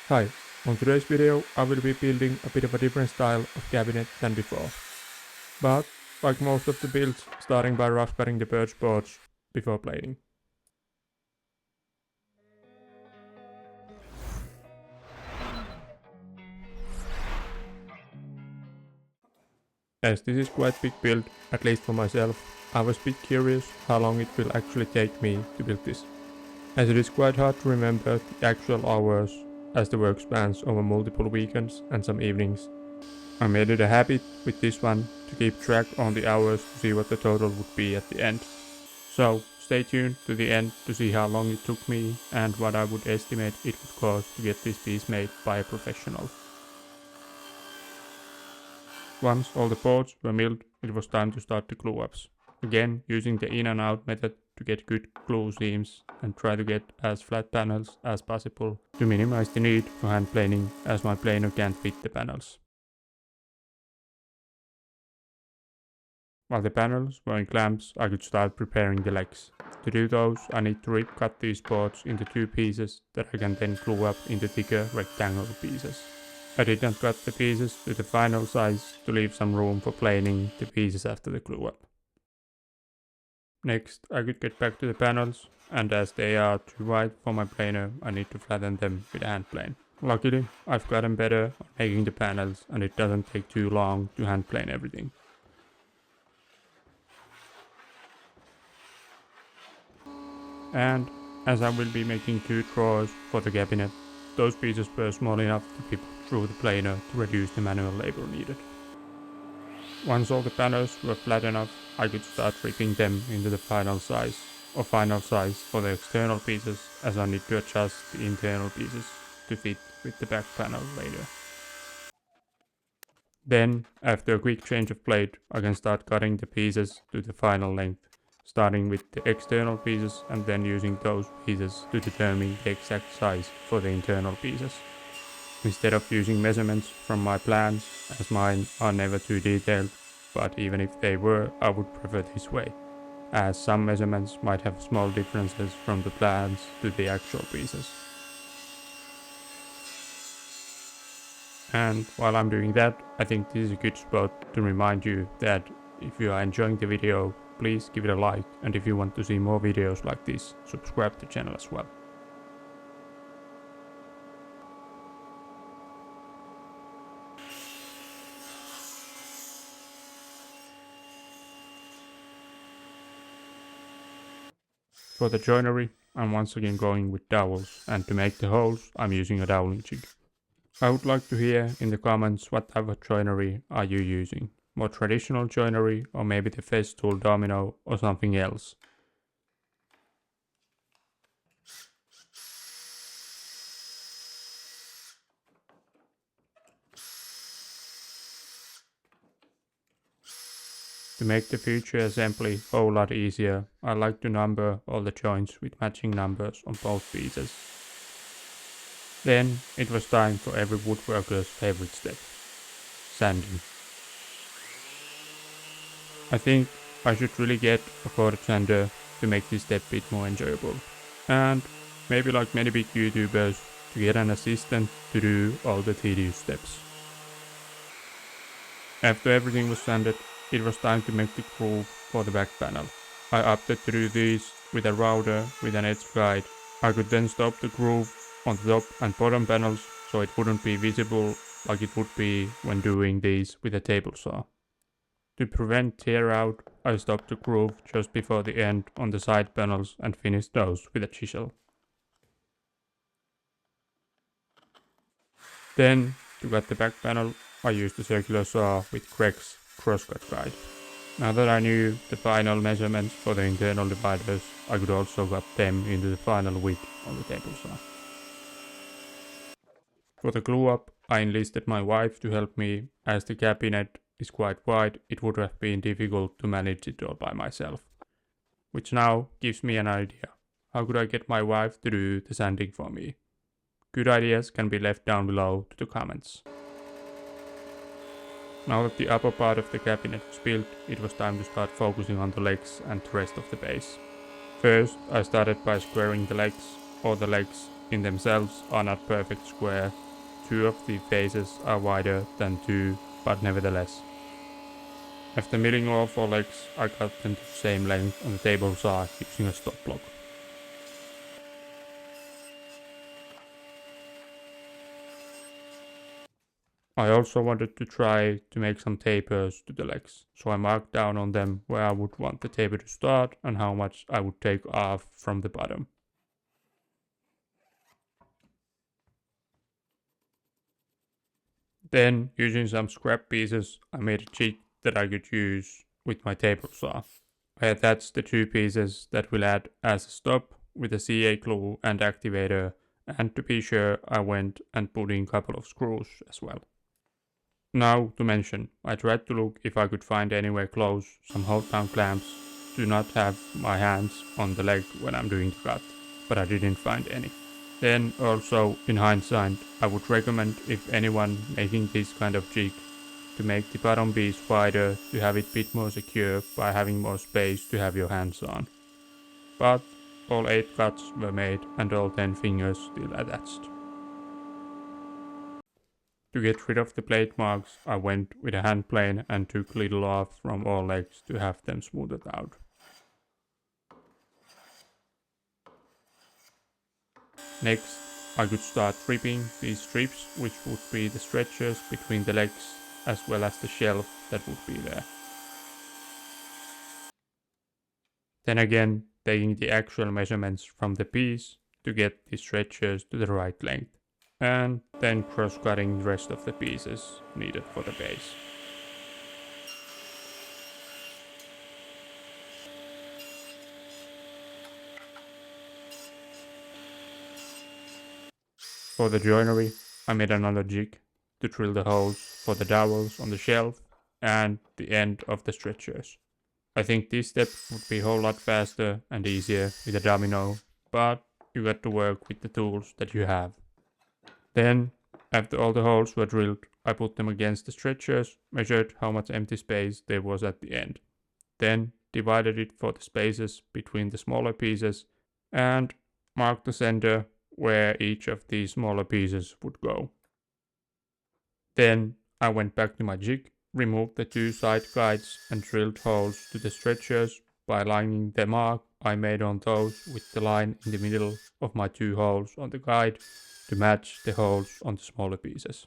Hi, on today's video I will be building a bit of a different style of cabinet than before. But, like most of the builds, starting by rough cutting the birch boards before plating. As this is quite big build, at least for myself, I was a bit curious how long it will actually take me to build this. As it is quite hard to remember the actual hours, as the work spans over multiple weekends and some evenings. I made it a habit with this one to keep track on the hours to see what the total would be at the end. So stay tuned to the end to see how long it took me and what I would estimate it would cost to get this piece made by a professional. Once all the boards were milled, it was time to start the glue ups. Again, using the in and out method to get good glue seams and try to get as flat panels as possible to minimize the need for hand planing, as my planer can't fit the panels. While the panels were in clamps, I could start preparing the legs. To do those, I need to rip cut these boards into two pieces that I can then glue up into thicker rectangular pieces. I did not cut the pieces to the final size to leave some room for planing the pieces after the glue up. Next, I could get back to the panels, and as they are too wide for my planer, I need to flatten them with a hand plane. Luckily, I've gotten better on making the panels, and it doesn't take too long to hand plane everything. And as I will be making two drawers for the cabinet, those pieces were small enough to be put through the planer to reduce the manual labor needed. Once all the panels were flat enough, I could start ripping them into the final size for the external pieces, as I need to adjust the internal pieces to fit with the back panel later. Then, after a quick change of blade, I can start cutting the pieces to the final length, starting with the external pieces and then using those pieces to determine the exact size for the internal pieces. Instead of using measurements from my plans, as mine are never too detailed, but even if they were, I would prefer this way, as some measurements might have small differences from the plans to the actual pieces. And while I'm doing that, I think this is a good spot to remind you that if you are enjoying the video, please give it a like, and if you want to see more videos like this, subscribe to the channel as well. For the joinery, I'm once again going with dowels, and to make the holes, I'm using a doweling jig. I would like to hear in the comments what type of joinery are you using. More traditional joinery, or maybe the Festool domino or something else. To make the future assembly a whole lot easier, I like to number all the joints with matching numbers on both pieces. Then it was time for every woodworker's favorite step, sanding. I think I should really get a corded sander to make this step a bit more enjoyable. And maybe like many big YouTubers, to get an assistant to do all the tedious steps. After everything was sanded, it was time to make the groove for the back panel. I opted to do this with a router with an edge guide. I could then stop the groove on the top and bottom panels so it wouldn't be visible like it would be when doing these with a table saw. To prevent tear out, I stopped the groove just before the end on the side panels and finished those with a chisel. Then, to cut the back panel, I used a circular saw with Greg's crosscut guide. Now that I knew the final measurements for the internal dividers, I could also cut them into the final width on the table saw. For the glue up, I enlisted my wife to help me, as the cabinet is quite wide, it would have been difficult to manage it all by myself. Which now gives me an idea. How could I get my wife to do the sanding for me? Good ideas can be left down below to the comments. Now that the upper part of the cabinet was built, it was time to start focusing on the legs and the rest of the base. First, I started by squaring the legs, or the legs, in themselves are not perfect square. Two of the faces are wider than two, but nevertheless. After milling all 4 legs, I cut them to the same length on the table saw using a stop block. I also wanted to try to make some tapers to the legs, so I marked down on them where I would want the taper to start and how much I would take off from the bottom. Then, using some scrap pieces, I made a jig that I could use with my table saw. I attached the 2 pieces that will add as a stop with a CA glue and activator, and to be sure I went and put in a couple of screws as well. Now to mention, I tried to look if I could find anywhere close some hold down clamps to not have my hands on the leg when I'm doing the cut, but I didn't find any. Then also, in hindsight, I would recommend if anyone making this kind of jig to make the bottom piece wider to have it a bit more secure by having more space to have your hands on. But all 8 cuts were made and all 10 fingers still attached. To get rid of the blade marks, I went with a hand plane and took little off from all legs to have them smoothed out. Next, I could start ripping these strips, which would be the stretchers between the legs as well as the shelf that would be there. Then again, taking the actual measurements from the piece to get the stretchers to the right length, and then cross-cutting the rest of the pieces needed for the base. For the joinery, I made another jig to drill the holes for the dowels on the shelf and the end of the stretchers. I think this step would be a whole lot faster and easier with a domino, but you got to work with the tools that you have. Then, after all the holes were drilled, I put them against the stretchers, measured how much empty space there was at the end. Then divided it for the spaces between the smaller pieces and marked the center where each of these smaller pieces would go. Then I went back to my jig, removed the 2 side guides and drilled holes to the stretchers by lining the mark I made on those with the line in the middle of my 2 holes on the guide to match the holes on the smaller pieces.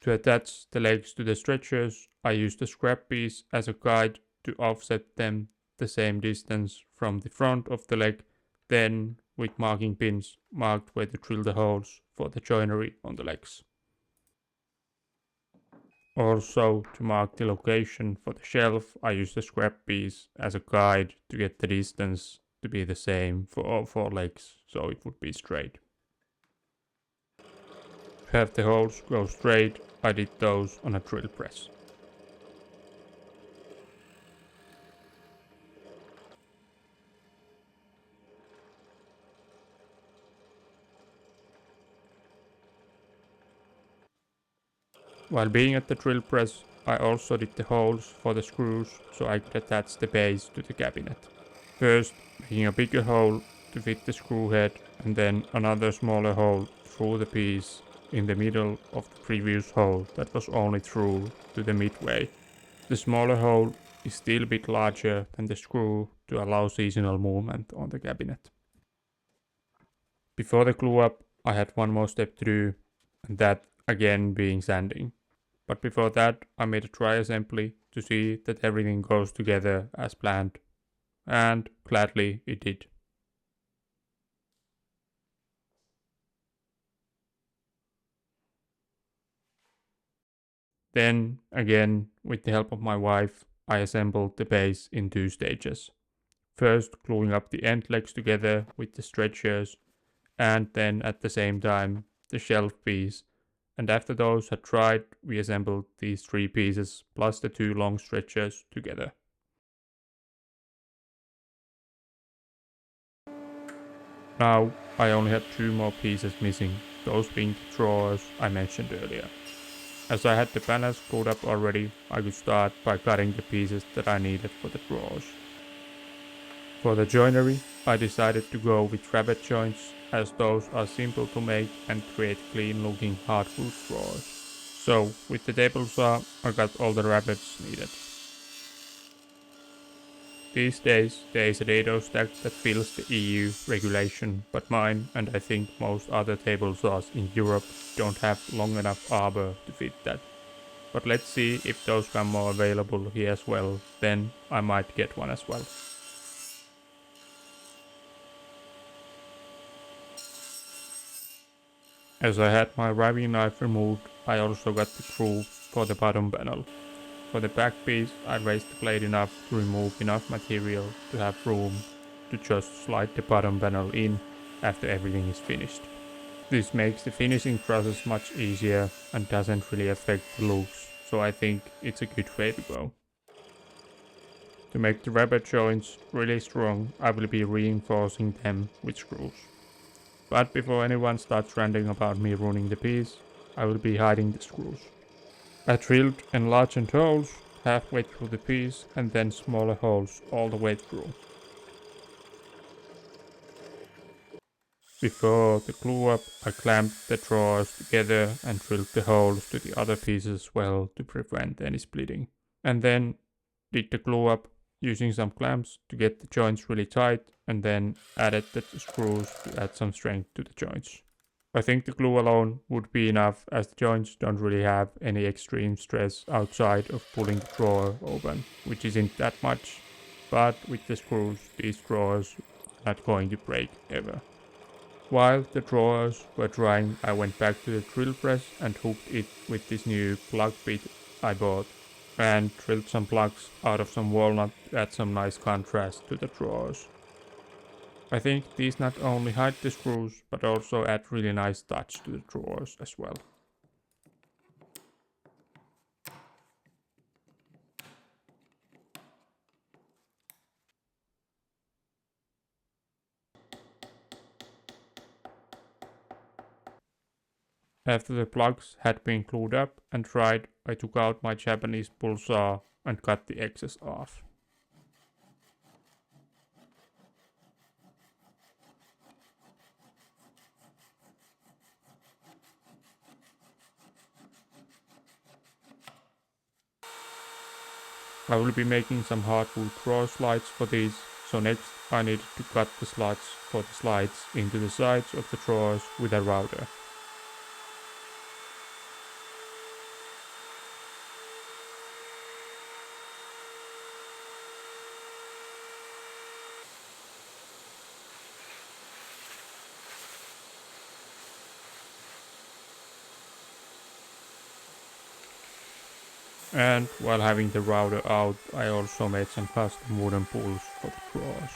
To attach the legs to the stretchers, I used a scrap piece as a guide to offset them the same distance from the front of the leg, then with marking pins marked where to drill the holes for the joinery on the legs. Also, to mark the location for the shelf, I used a scrap piece as a guide to get the distance to be the same for all 4 legs, so it would be straight. To have the holes go straight, I did those on a drill press. While being at the drill press, I also did the holes for the screws so I could attach the base to the cabinet. First, making a bigger hole to fit the screw head and then another smaller hole through the piece in the middle of the previous hole that was only through to the midway. The smaller hole is still a bit larger than the screw to allow seasonal movement on the cabinet. Before the glue up, I had one more step to do, and that again being sanding. But before that, I made a dry assembly to see that everything goes together as planned, and gladly it did. Then, again, with the help of my wife, I assembled the base in 2 stages. First, gluing up the end legs together with the stretchers, and then at the same time the shelf piece. And after those had dried, we assembled these 3 pieces plus the 2 long stretchers together. Now I only had 2 more pieces missing, those being the drawers I mentioned earlier. As I had the panels glued up already, I could start by cutting the pieces that I needed for the drawers. For the joinery, I decided to go with rabbet joints, as those are simple to make and create clean looking hardwood drawers. So with the table saw I got all the rabbets needed. These days there is a dado stack that fills the EU regulation, but mine and I think most other table saws in Europe don't have long enough arbor to fit that. But let's see if those come more available here as well, then I might get one as well. As I had my riving knife removed, I also got the groove for the bottom panel. For the back piece, I raised the blade enough to remove enough material to have room to just slide the bottom panel in after everything is finished. This makes the finishing process much easier and doesn't really affect the looks, so I think it's a good way to go. To make the rabbet joints really strong, I will be reinforcing them with screws. But before anyone starts ranting about me ruining the piece, I will be hiding the screws. I drilled enlarged holes halfway through the piece and then smaller holes all the way through. Before the glue up, I clamped the drawers together and drilled the holes to the other pieces as well to prevent any splitting. And then did the glue up using some clamps to get the joints really tight and then added the screws to add some strength to the joints. I think the glue alone would be enough as the joints don't really have any extreme stress outside of pulling the drawer open, which isn't that much, but with the screws these drawers are not going to break ever. While the drawers were drying, I went back to the drill press and hooked it with this new plug bit I bought and drilled some plugs out of some walnut to add some nice contrast to the drawers. I think these not only hide the screws, but also add really nice touch to the drawers as well. After the plugs had been glued up and dried, I took out my Japanese bull saw and cut the excess off. I will be making some hardwood drawer slides for these, so next I needed to cut the slots for the slides into the sides of the drawers with a router. And while having the router out, I also made some custom wooden pulls for the drawers.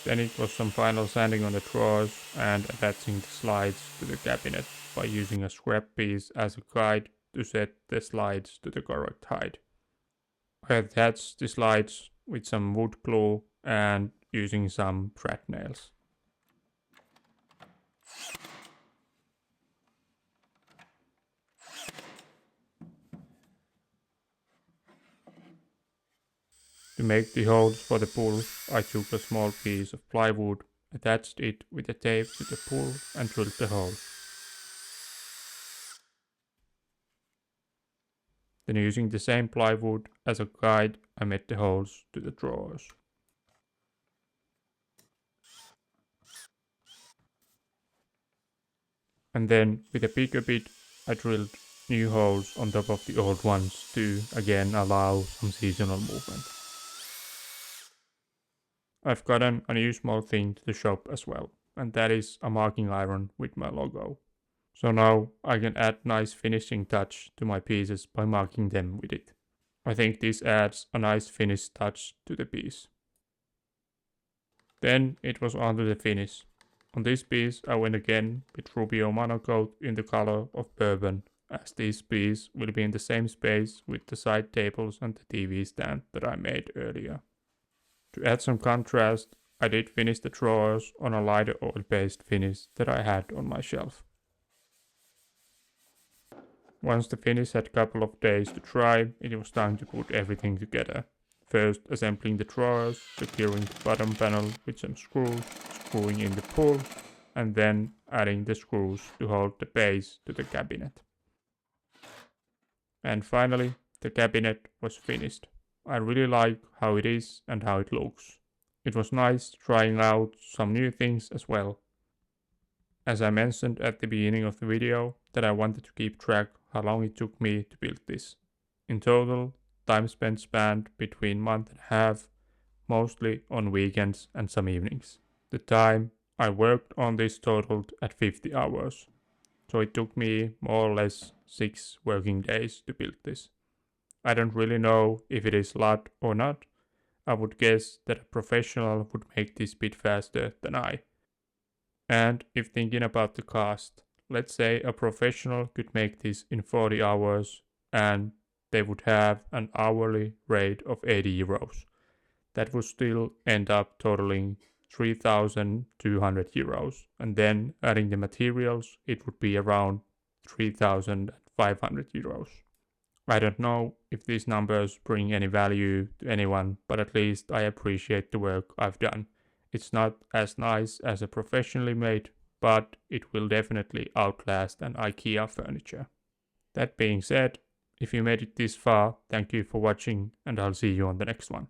Then it was some final sanding on the drawers and attaching the slides to the cabinet by using a scrap piece as a guide to set the slides to the correct height. I attached the slides with some wood glue and using some thread nails. To make the holes for the pull, I took a small piece of plywood, attached it with a tape to the pull and drilled the holes. Then using the same plywood as a guide, I made the holes to the drawers. And then with a bigger bit, I drilled new holes on top of the old ones to again allow some seasonal movement. I've gotten a new small thing to the shop as well, and that is a marking iron with my logo. So now I can add nice finishing touch to my pieces by marking them with it. I think this adds a nice finish touch to the piece. Then it was on to the finish. On this piece I went again with Rubio monocoat in the color of bourbon, as this piece will be in the same space with the side tables and the TV stand that I made earlier. To add some contrast, I did finish the drawers on a lighter oil-based finish that I had on my shelf. Once the finish had a couple of days to dry, it was time to put everything together. First assembling the drawers, securing the bottom panel with some screws, screwing in the pull, and then adding the screws to hold the base to the cabinet. And finally, the cabinet was finished. I really like how it is and how it looks. It was nice trying out some new things as well. As I mentioned at the beginning of the video, that I wanted to keep track how long it took me to build this. In total, time spent spanned between month and a half, mostly on weekends and some evenings. The time I worked on this totaled at 50 hours, so it took me more or less 6 working days to build this. I don't really know if it is a lot or not. I would guess that a professional would make this bit faster than I. And if thinking about the cost, let's say a professional could make this in 40 hours and they would have an hourly rate of 80 euros. That would still end up totaling 3,200 euros. And then adding the materials, it would be around 3,500 euros. I don't know if these numbers bring any value to anyone, but at least I appreciate the work I've done. It's not as nice as a professionally made, but it will definitely outlast an IKEA furniture. That being said, if you made it this far, thank you for watching and I'll see you on the next one.